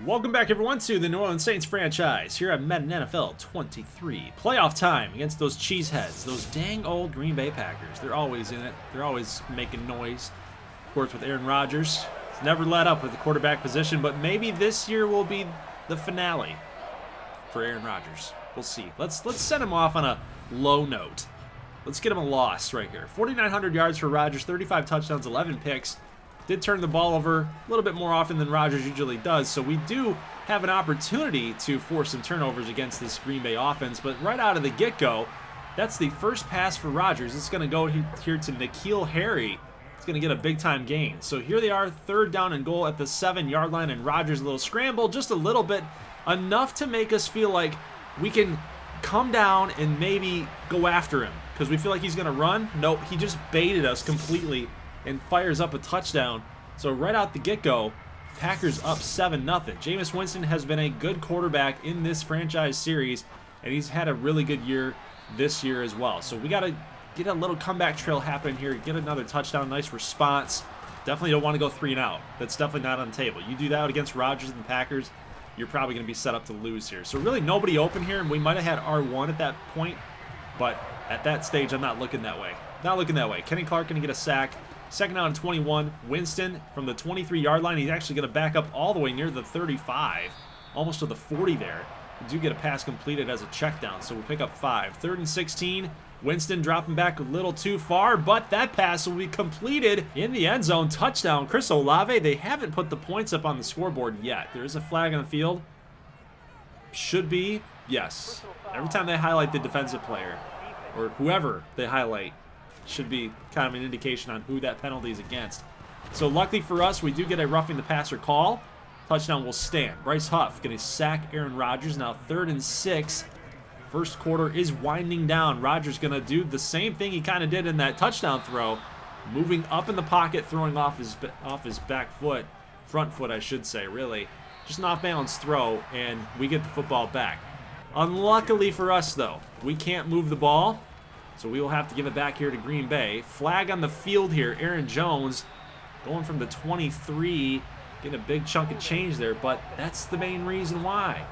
Welcome back, everyone, to the New Orleans Saints franchise here at Madden NFL 23. Playoff time against those cheeseheads, those dang old Green Bay Packers. They're always in it. They're always making noise. Of course, with Aaron Rodgers, he's never let up with the quarterback position, but maybe this year will be the finale for Aaron Rodgers. We'll see. Let's send him off on a low note. Let's get him a loss right here. 4,900 yards for Rodgers, 35 touchdowns, 11 picks. Did turn the ball over a little bit more often than Rodgers usually does, so we do have an opportunity to force some turnovers against this Green Bay offense, but right out of the get-go, that's the first pass for Rodgers. It's going to go here to N'Keal Harry. It's going to get a big-time gain. So here they are, third down and goal at the 7-yard line, and Rodgers' a little scramble, just a little bit, enough to make us feel like we can come down and maybe go after him, because we feel like he's going to run. Nope, he just baited us completely and fires up a touchdown. So right out the get-go, Packers up 7-0. Jameis Winston has been a good quarterback in this franchise series, and he's had a really good year this year as well. So we got to get a little comeback trail happening here, get another touchdown, nice response. Definitely don't want to go 3 and out. That's definitely not on the table. You do that against Rodgers and the Packers, you're probably going to be set up to lose here. So really nobody open here, and we might have had R1 at that point, but at that stage, I'm not looking that way. Not looking that way. Kenny Clark going to get a sack. Second down and 21. Winston from the 23-yard line. He's actually going to back up all the way near the 35, almost to the 40 there. We do get a pass completed as a check down, so we pick up 5. Third and 16. Winston dropping back a little too far, but that pass will be completed in the end zone. Touchdown, Chris Olave. They haven't put the points up on the scoreboard yet. There is a flag on the field. Should be, yes. Every time they highlight the defensive player, or whoever they highlight, should be kind of an indication on who that penalty is against. So luckily for us, we do get a roughing the passer call. Touchdown will stand. Bryce Huff going to sack Aaron Rodgers. Now 3rd and 6. First quarter is winding down. Rodgers going to do the same thing he kind of did in that touchdown throw. Moving up in the pocket, throwing off his back foot. Front foot, I should say, really. Just an off-balance throw, and we get the football back. Unluckily for us, though, we can't move the ball. So we will have to give it back here to Green Bay. Flag on the field here. Aaron Jones going from the 23, getting a big chunk of change there, but that's the main reason why.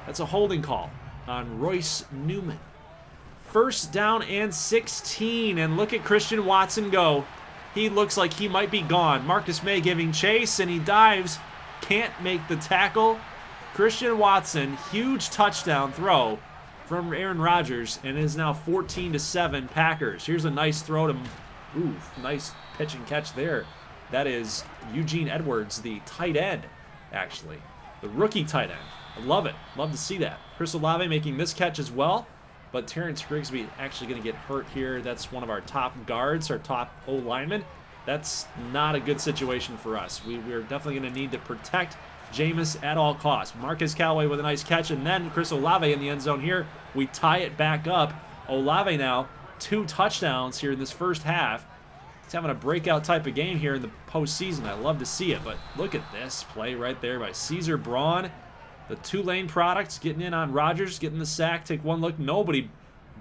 That's a holding call on Royce Newman. First down and 16, and look at Christian Watson go. He looks like he might be gone. Marcus May giving chase, and he dives. Can't make the tackle. Christian Watson, huge touchdown throw from Aaron Rodgers, and it is now 14-7 Packers. Here's a nice throw to, nice pitch and catch there. That is Eugene Edwards, the tight end, actually. The rookie tight end. I love it. Love to see that. Chris Olave making this catch as well, but Terrence Grigsby actually going to get hurt here. That's one of our top guards, our top O-lineman. That's not a good situation for us. We're definitely going to need to protect Jameis at all costs. Marquez Callaway with a nice catch, and then Chris Olave in the end zone here. We tie it back up. Olave now 2 touchdowns here in this first half. He's having a breakout type of game here in the postseason. I love to see it, but look at this play right there by Caesar Braun. The Tulane products getting in on Rodgers, getting the sack. Take one look. Nobody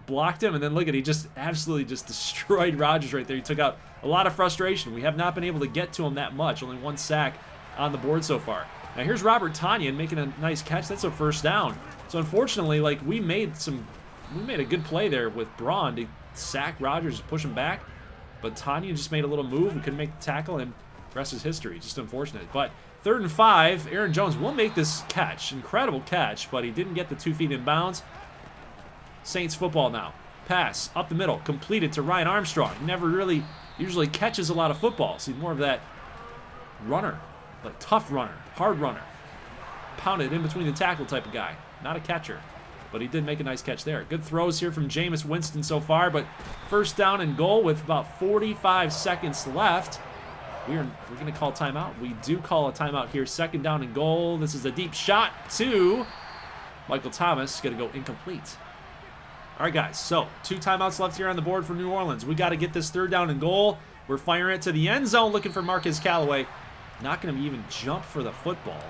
blocked him, and then look at, he just absolutely just destroyed Rodgers right there. He took out a lot of frustration. We have not been able to get to him that much. Only 1 sack on the board so far. Now here's Robert Tonyan making a nice catch. That's a first down. So unfortunately, like, we made a good play there with Braun to sack Rodgers, push him back. But Tonyan just made a little move and couldn't make the tackle, and the rest is history. Just unfortunate. But 3rd and 5, Aaron Jones will make this catch. Incredible catch, but he didn't get the 2 feet in bounds. Saints football now. Pass up the middle, completed to Ryan Armstrong. Never really usually catches a lot of footballs. He's more of that runner. Like tough runner, hard runner, pounded in between the tackle type of guy. Not a catcher, but he did make a nice catch there. Good throws here from Jameis Winston so far, but first down and goal with about 45 seconds left. We're going to call timeout. We do call a timeout here. Second down and goal. This is a deep shot to Michael Thomas. Going to go incomplete. All right, guys, so 2 timeouts left here on the board for New Orleans. We got to get this 3rd down and goal. We're firing it to the end zone, looking for Marquez Callaway. Not going to even jump for the football.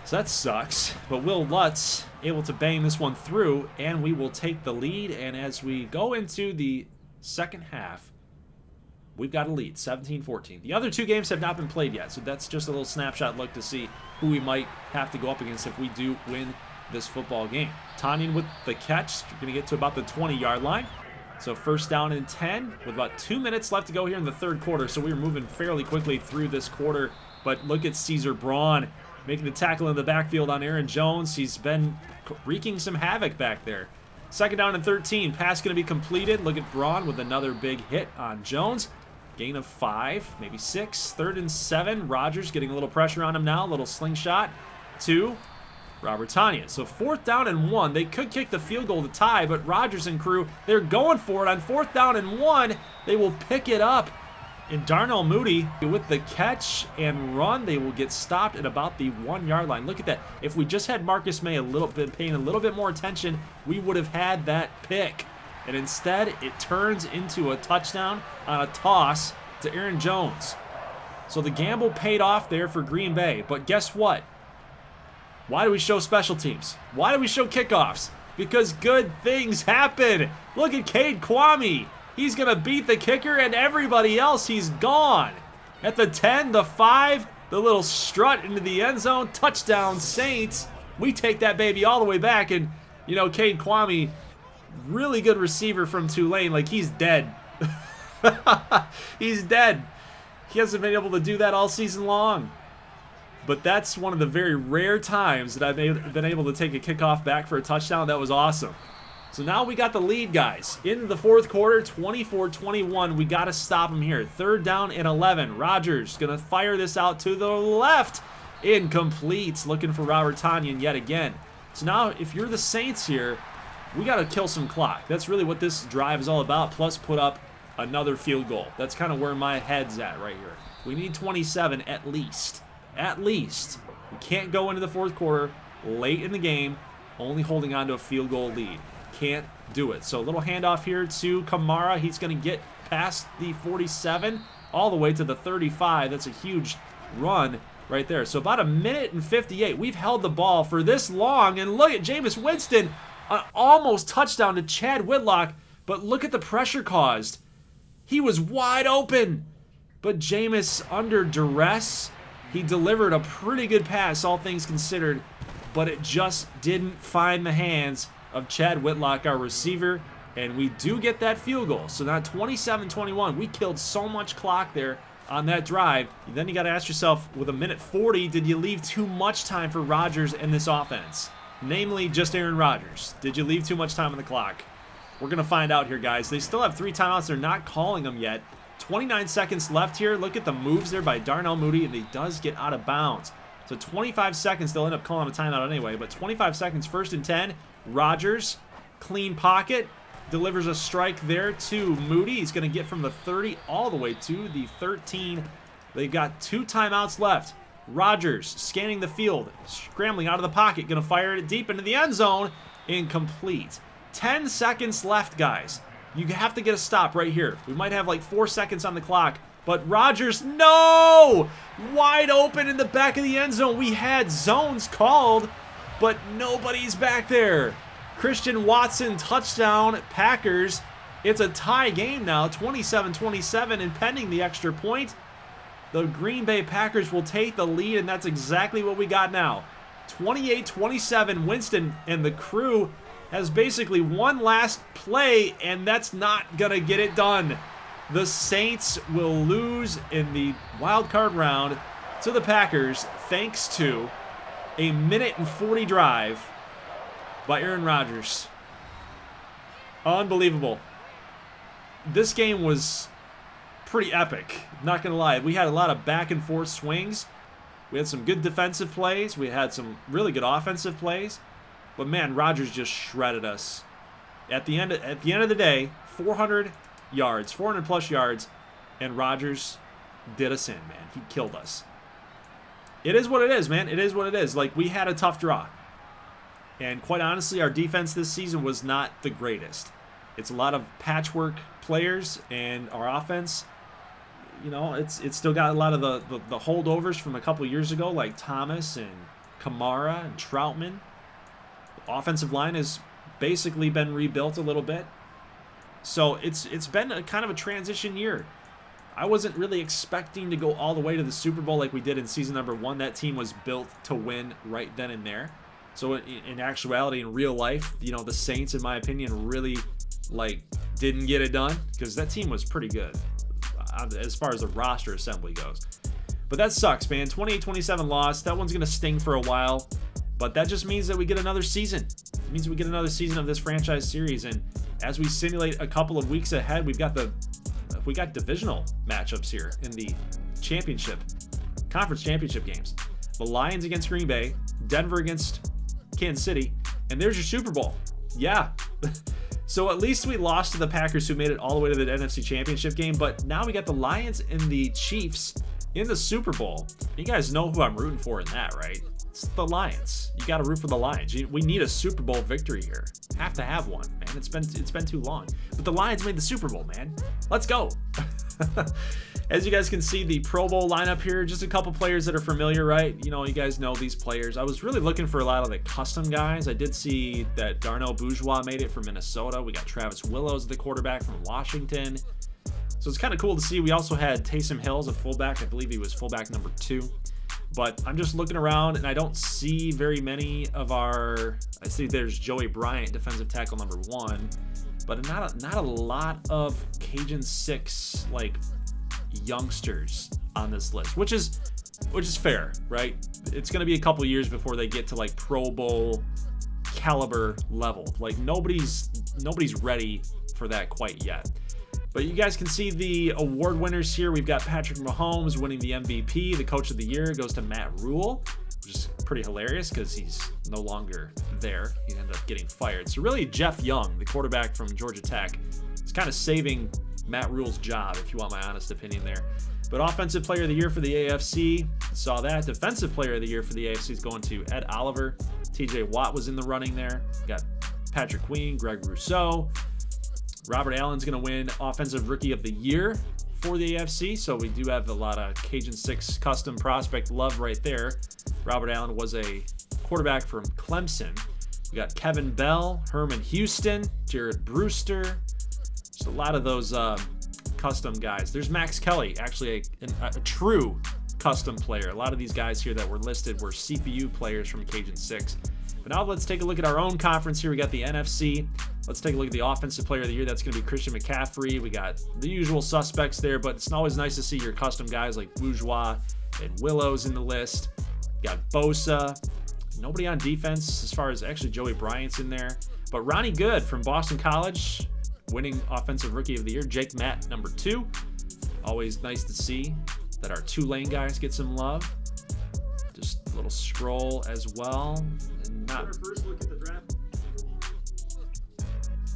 So that sucks. But Will Lutz able to bang this one through, and we will take the lead. And as we go into the second half, we've got a lead, 17-14. The other two games have not been played yet, so that's just a little snapshot look to see who we might have to go up against if we do win this football game. Tanyan with the catch. We're going to get to about the 20-yard line. So first down and 10 with about 2 minutes left to go here in the third quarter. So we're moving fairly quickly through this quarter. But look at Caesar Braun making the tackle in the backfield on Aaron Jones. He's been wreaking some havoc back there. Second down and 13. Pass going to be completed. Look at Braun with another big hit on Jones. Gain of 5, maybe 6. Third and 7. Rodgers getting a little pressure on him now. A little slingshot. 2. Robert Tanyan. So fourth down and 1. They could kick the field goal to tie, but Rodgers and crew, they're going for it. On fourth down and 1, they will pick it up. And Darnell Mooney with the catch and run, they will get stopped at about the 1-yard line. Look at that. If we just had Marcus May a little bit, paying a little bit more attention, we would have had that pick. And instead, it turns into a touchdown on a toss to Aaron Jones. So the gamble paid off there for Green Bay. But guess what? Why do we show special teams? Why do we show kickoffs? Because good things happen. Look at Cade Kwame. He's going to beat the kicker and everybody else, he's gone. At the 10, the 5, the little strut into the end zone. Touchdown, Saints. We take that baby all the way back. And, you know, Cade Kwame, really good receiver from Tulane. Like, he's dead. He's dead. He hasn't been able to do that all season long. But that's one of the very rare times that I've been able to take a kickoff back for a touchdown. That was awesome. So now we got the lead, guys. In the fourth quarter, 24-21. We got to stop them here. Third down and 11. Rodgers going to fire this out to the left. Incomplete. Looking for Robert Tanyan yet again. So now if you're the Saints here, we got to kill some clock. That's really what this drive is all about, plus put up another field goal. That's kind of where my head's at right here. We need 27 at least. At least. We can't go into the fourth quarter late in the game only holding on to a field goal lead. Can't do it. So a little handoff here to Kamara. He's going to get past the 47 all the way to the 35. That's a huge run right there. So about a minute and 58. We've held the ball for this long. And look at Jameis Winston. An almost touchdown to Chad Whitlock. But look at the pressure caused. He was wide open. But Jameis under duress. He delivered a pretty good pass, all things considered, but it just didn't find the hands of Chad Whitlock, our receiver, and we do get that field goal. So now 27-21. We killed so much clock there on that drive. Then you got to ask yourself, with a minute 40, did you leave too much time for Rodgers and this offense? Namely, just Aaron Rodgers. Did you leave too much time on the clock? We're going to find out here, guys. They still have 3 timeouts. They're not calling them yet. 29 seconds left here. Look at the moves there by Darnell Mooney, and he does get out of bounds. So 25 seconds. They'll end up calling a timeout anyway, but 25 seconds, first and 10. Rodgers, clean pocket, delivers a strike there to Moody. He's going to get from the 30 all the way to the 13. They've got 2 timeouts left. Rodgers scanning the field, scrambling out of the pocket, going to fire it deep into the end zone. Incomplete. 10 seconds left, guys. You have to get a stop right here. We might have like 4 seconds on the clock. But Rodgers, no! Wide open in the back of the end zone. We had zones called, but nobody's back there. Christian Watson, touchdown, Packers. It's a tie game now, 27-27, and pending the extra point, the Green Bay Packers will take the lead, and that's exactly what we got now. 28-27, Winston and the crew has basically one last play, and that's not going to get it done. The Saints will lose in the wild card round to the Packers thanks to a minute and 40 drive by Aaron Rodgers. Unbelievable. This game was pretty epic, not going to lie. We had a lot of back and forth swings. We had some good defensive plays. We had some really good offensive plays. But man, Rodgers just shredded us. At the end of the day, 400 yards, 400 plus yards, and Rodgers did us in, man. He killed us. It is what it is, man. It is what it is. Like, we had a tough draw. And quite honestly, our defense this season was not the greatest. It's a lot of patchwork players, and our offense, you know, it's still got a lot of the holdovers from a couple years ago, like Thomas and Kamara and Troutman. Offensive line has basically been rebuilt a little bit. So it's been a kind of a transition year. I wasn't really expecting to go all the way to the Super Bowl like we did in season number 1. That team was built to win right then and there. So in actuality, in real life, you know, the Saints, in my opinion, really didn't get it done because that team was pretty good as far as the roster assembly goes. But that sucks, man. 28-27 loss. That one's going to sting for a while. But that just means that we get another season. It means we get another season of this franchise series. And as we simulate a couple of weeks ahead, we got divisional matchups here in the conference championship games. The Lions against Green Bay, Denver against Kansas City, and there's your Super Bowl. Yeah. So at least we lost to the Packers, who made it all the way to the NFC Championship game, but now we got the Lions and the Chiefs in the Super Bowl. You guys know who I'm rooting for in that, right? It's the Lions. You got to root for the Lions. We need a Super Bowl victory here. Have to have one, man. It's been too long. But the Lions made the Super Bowl, man. Let's go. As you guys can see, the Pro Bowl lineup here, just a couple players that are familiar, right? You know, you guys know these players. I was really looking for a lot of the custom guys. I did see that Darnell Bourgeois made it from Minnesota. We got Travis Willows, the quarterback from Washington. So it's kind of cool to see. We also had Taysom Hill as a fullback. I believe he was fullback number 2. But I'm just looking around, and I don't see very many of our... I see there's Joey Bryant, defensive tackle number 1. But not a lot of Cajun 6, youngsters on this list, which is fair, right? It's going to be a couple years before they get to Pro Bowl caliber level. Nobody's ready for that quite yet. But you guys can see the award winners here. We've got Patrick Mahomes winning the MVP. The Coach of the Year goes to Matt Rule, which is pretty hilarious because he's no longer there. He ended up getting fired. So really, Jeff Young, the quarterback from Georgia Tech, is kind of saving Matt Rule's job, if you want my honest opinion there. But Offensive Player of the Year for the AFC, saw that. Defensive Player of the Year for the AFC is going to Ed Oliver. TJ Watt was in the running there. Got Patrick Queen, Greg Rousseau. Robert Allen's going to win Offensive Rookie of the Year for the AFC, so we do have a lot of Cajun 6 custom prospect love right there. Robert Allen was a quarterback from Clemson. We got Kevin Bell, Herman Houston, Jared Brewster. Just a lot of those custom guys. There's Max Kelly, actually a true custom player. A lot of these guys here that were listed were CPU players from Cajun 6. But now let's take a look at our own conference here. We got the NFC. Let's take a look at the Offensive Player of the Year. That's going to be Christian McCaffrey. We got the usual suspects there, but it's always nice to see your custom guys like Bourgeois and Willows in the list. Got Bosa. Nobody on defense as far as actually Joey Bryant's in there. But Ronnie Good from Boston College, winning Offensive Rookie of the Year. Jake Matt, number 2. Always nice to see that our Tulane guys get some love. Just a little scroll as well. And first look at the draft.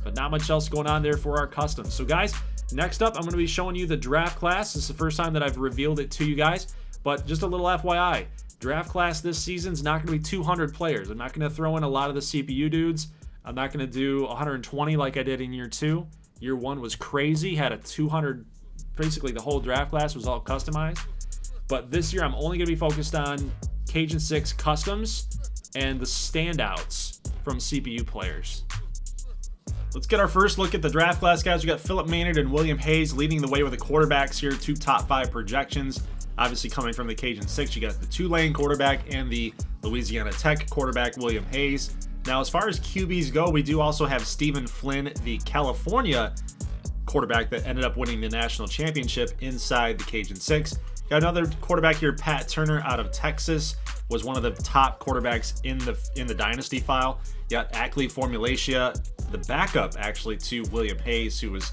But not much else going on there for our customs. So guys, next up, I'm going to be showing you the draft class. This is the first time that I've revealed it to you guys. But just a little FYI, draft class this season is not going to be 200 players. I'm not going to throw in a lot of the CPU dudes. I'm not going to do 120 like I did in year 2. Year 1 was crazy. Had a 200, basically the whole draft class was all customized. But this year, I'm only going to be focused on Cajun 6 customs and the standouts from CPU players. Let's get our first look at the draft class, guys. We got Philip Maynard and William Hayes leading the way with the quarterbacks here. 2 top 5 projections. Obviously coming from the Cajun 6, you got the Tulane quarterback and the Louisiana Tech quarterback, William Hayes. Now, as far as QBs go, we do also have Stephen Flynn, the California quarterback that ended up winning the national championship inside the Cajun 6. Got another quarterback here, Pat Turner out of Texas, was one of the top quarterbacks in the dynasty file. You got Ackley Formulatia, the backup actually to William Hayes, who was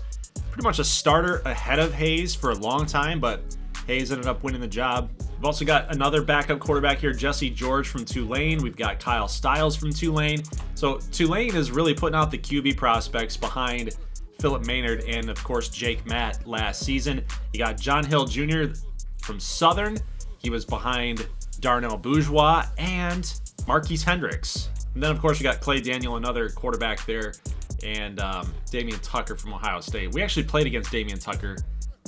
pretty much a starter ahead of Hayes for a long time, but Hayes ended up winning the job. We've also got another backup quarterback here, Jesse George from Tulane. We've got Kyle Stiles from Tulane. So Tulane is really putting out the QB prospects behind Philip Maynard and, of course, Jake Matt last season. You got John Hill Jr. from Southern. He was behind Darnell Bourgeois and Marquise Hendricks. And then, of course, we got Clay Daniel, another quarterback there, and Damian Tucker from Ohio State. We actually played against Damian Tucker.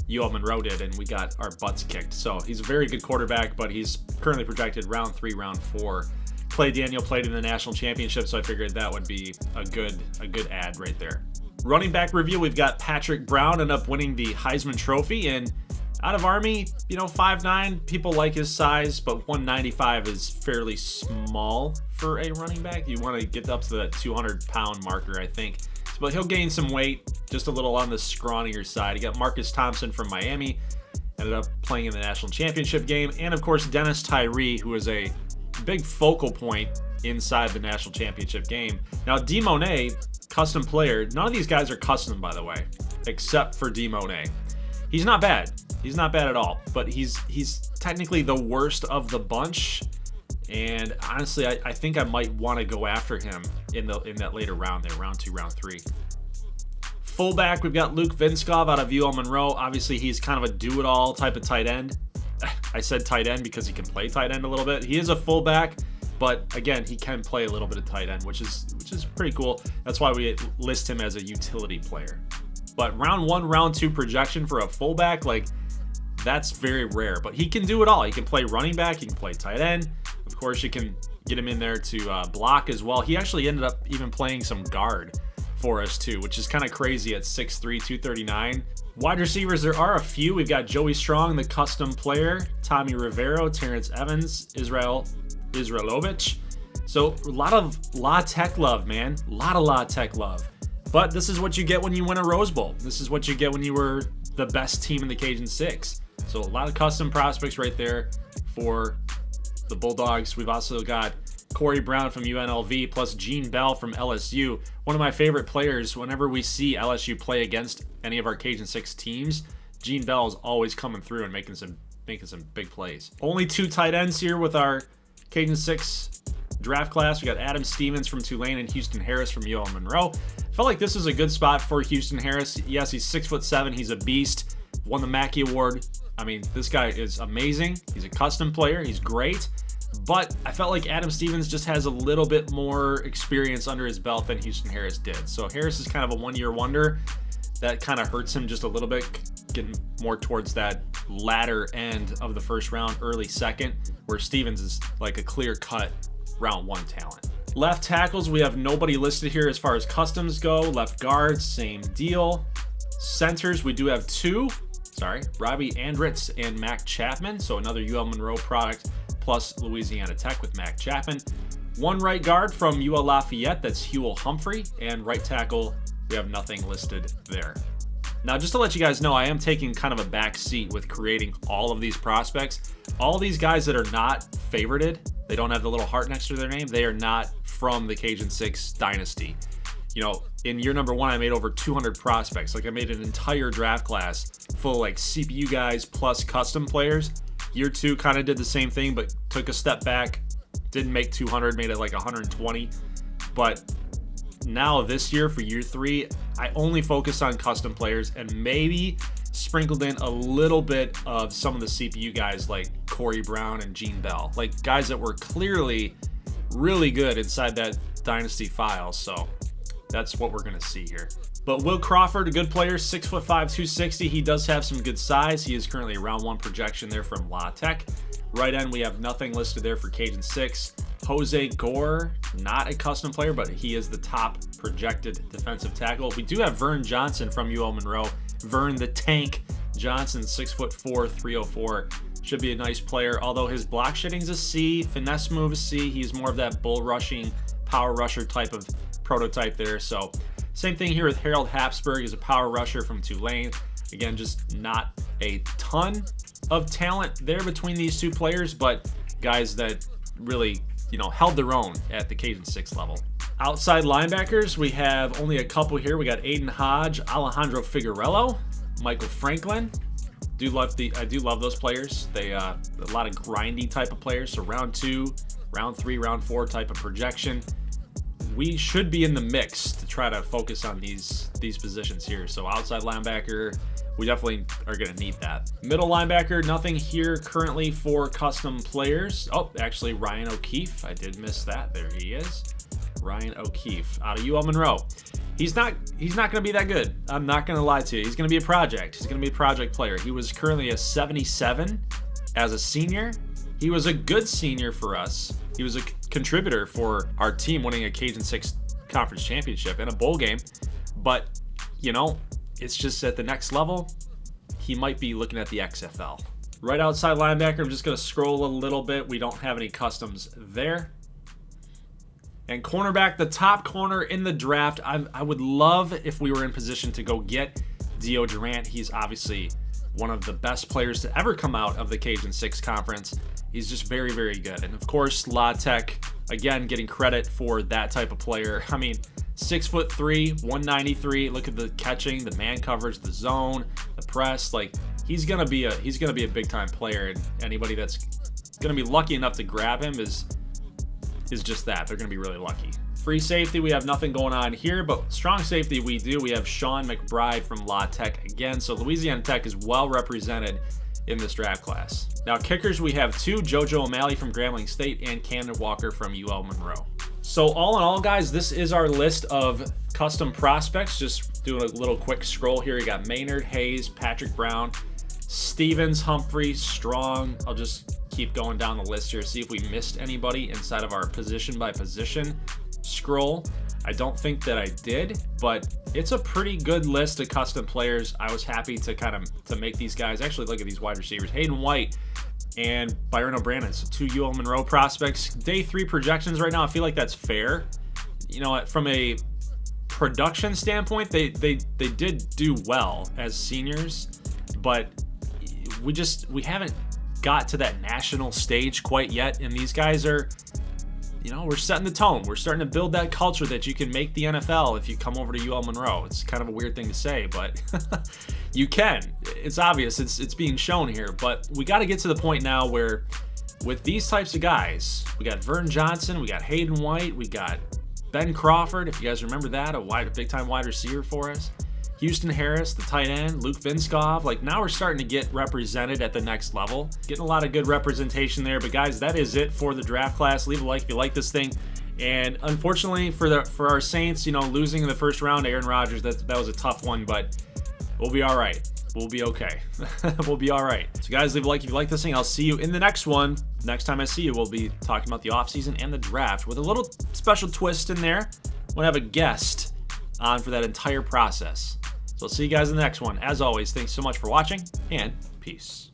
UL Monroe did, and we got our butts kicked. So he's a very good quarterback, but he's currently projected round 3, round 4. Clay Daniel played in the national championship, so I figured that would be a good ad right there. Running back review, we've got Patrick Brown ended up winning the Heisman Trophy, and Out of Army, you know, 5'9", people like his size, but 195 is fairly small for a running back. You want to get up to that 200-pound marker, I think. But he'll gain some weight, just a little on the scrawnier side. You got Marcus Thompson from Miami, ended up playing in the national championship game, and of course Dennis Tyree, who is a big focal point inside the national championship game. Now, D. Monet, custom player. None of these guys are custom, by the way, except for D. Monet. He's not bad. He's not bad at all, but he's technically the worst of the bunch. And honestly, I think I might want to go after him in that later round there, round 2, round 3. Fullback, we've got Luke Vinskov out of UL Monroe. Obviously, he's kind of a do-it-all type of tight end. I said tight end because he can play tight end a little bit. He is a fullback, but again, he can play a little bit of tight end, which is pretty cool. That's why we list him as a utility player. But round 1, round 2 projection for a fullback, like, that's very rare. But he can do it all. He can play running back. He can play tight end. Of course, you can get him in there to block as well. He actually ended up even playing some guard for us too, which is kind of crazy at 6'3", 239. Wide receivers, there are a few. We've got Joey Strong, the custom player, Tommy Rivero, Terrence Evans, Israelovich. So a lot of La Tech love, man. A lot of La Tech love. But this is what you get when you win a Rose Bowl. This is what you get when you were the best team in the Cajun 6. So a lot of custom prospects right there for the Bulldogs. We've also got Corey Brown from UNLV plus Gene Bell from LSU. One of my favorite players. Whenever we see LSU play against any of our Cajun 6 teams, Gene Bell is always coming through and making some big plays. Only 2 tight ends here with our Cajun 6 draft class. We got Adam Stevens from Tulane and Houston Harris from UL Monroe. Felt like this was a good spot for Houston Harris. Yes, he's 6'7". He's a beast. Won the Mackey Award. I mean, this guy is amazing. He's a custom player. He's great. But I felt like Adam Stevens just has a little bit more experience under his belt than Houston Harris did. So Harris is kind of a one-year wonder. That kind of hurts him just a little bit, getting more towards that latter end of the first round, early second, where Stevens is like a clear-cut round 1 talent. Left tackles, we have nobody listed here as far as customs go. Left guards, same deal. Centers, we do have 2. Robbie Andritz and Mac Chapman. So another UL Monroe product plus Louisiana Tech with Mac Chapman. 1 right guard from UL Lafayette, that's Hewell Humphrey. And right tackle, we have nothing listed there. Now, just to let you guys know, I am taking kind of a back seat with creating all of these prospects. All these guys that are not favorited, they don't have the little heart next to their name, they are not from the Cajun 6 dynasty. You know, in year number 1, I made over 200 prospects. Like, I made an entire draft class full of like CPU guys plus custom players. Year 2 kind of did the same thing, but took a step back. Didn't make 200, made it like 120. But now this year for year 3, I only focus on custom players and maybe sprinkled in a little bit of some of the CPU guys like Corey Brown and Gene Bell. Like guys that were clearly really good inside that dynasty file. So that's what we're going to see here. But Will Crawford, a good player, 6'5", 260. He does have some good size. He is currently a round 1 projection there from La Tech. Right end, we have nothing listed there for Cajun 6. Jose Gore, not a custom player, but he is the top projected defensive tackle. We do have Vern Johnson from UL Monroe. Vern the Tank Johnson, 6'4", 304. Should be a nice player, although his block shedding's a C, finesse move is C. He's more of that bull rushing, power rusher type of prototype there. So same thing here with Harold Hapsburg, is a power rusher from Tulane. Again, just not a ton of talent there between these 2 players, but guys that really, you know, held their own at the Cajun 6 level. Outside linebackers, we have only a couple here. We got Aiden Hodge, Alejandro Figuerello, Michael Franklin. I do love those players. They a lot of grindy type of players. So round 2, round 3, round 4 type of projection. We should be in the mix to try to focus on these positions here. So outside linebacker, we definitely are going to need that. Middle linebacker, nothing here currently for custom players. Oh, actually, Ryan O'Keefe. I did miss that. There he is. Ryan O'Keefe out of UL Monroe. He's not going to be that good. I'm not going to lie to you. He's going to be a project. He's going to be a project player. He was currently a 77 as a senior. He was a good senior for us. He was a contributor for our team winning a Cajun 6 conference championship and a bowl game. But, you know, it's just at the next level, he might be looking at the XFL. Right outside linebacker, I'm just going to scroll a little bit. We don't have any customs there. And cornerback, the top corner in the draft. I would love if we were in position to go get Dio Durant. He's obviously one of the best players to ever come out of the Cajun 6 conference. He's just very, very good. And of course, La Tech, again, getting credit for that type of player. I mean, 6'3", 193. Look at the catching, the man coverage, the zone, the press. Like, he's gonna be a big time player. And anybody that's gonna be lucky enough to grab him is just that. They're gonna be really lucky. Free safety, we have nothing going on here, but strong safety we do. We have Sean McBride from La Tech again. So Louisiana Tech is well represented in this draft class. Now kickers, we have 2, JoJo O'Malley from Grambling State and Camden Walker from UL Monroe. So all in all, guys, this is our list of custom prospects. Just doing a little quick scroll here. You got Maynard, Hayes, Patrick Brown, Stevens, Humphrey, Strong. I'll just keep going down the list here, see if we missed anybody inside of our position by position scroll. I don't think that I did, but it's a pretty good list of custom players. I was happy to make these guys. Actually, look at these wide receivers. Hayden White and Byron O'Brien. So 2 UL Monroe prospects. Day 3 projections right now, I feel like that's fair. You know, from a production standpoint, they did do well as seniors, but we haven't got to that national stage quite yet, and these guys are, you know, we're setting the tone. We're starting to build that culture that you can make the NFL if you come over to UL Monroe. It's kind of a weird thing to say, but you can. It's obvious. It's being shown here, but we got to get to the point now where with these types of guys, we got Vern Johnson, we got Hayden White, we got Ben Crawford, if you guys remember that, a big-time wide receiver for us. Houston Harris, the tight end, Luke Vinskov. Like, now we're starting to get represented at the next level. Getting a lot of good representation there. But guys, that is it for the draft class. Leave a like if you like this thing. And unfortunately for our Saints, you know, losing in the first round, Aaron Rodgers, that was a tough one, but we'll be all right. We'll be okay. We'll be all right. So guys, leave a like if you like this thing. I'll see you in the next one. Next time I see you, we'll be talking about the offseason and the draft with a little special twist in there. We'll have a guest on for that entire process. So I'll see you guys in the next one. As always, thanks so much for watching, and peace.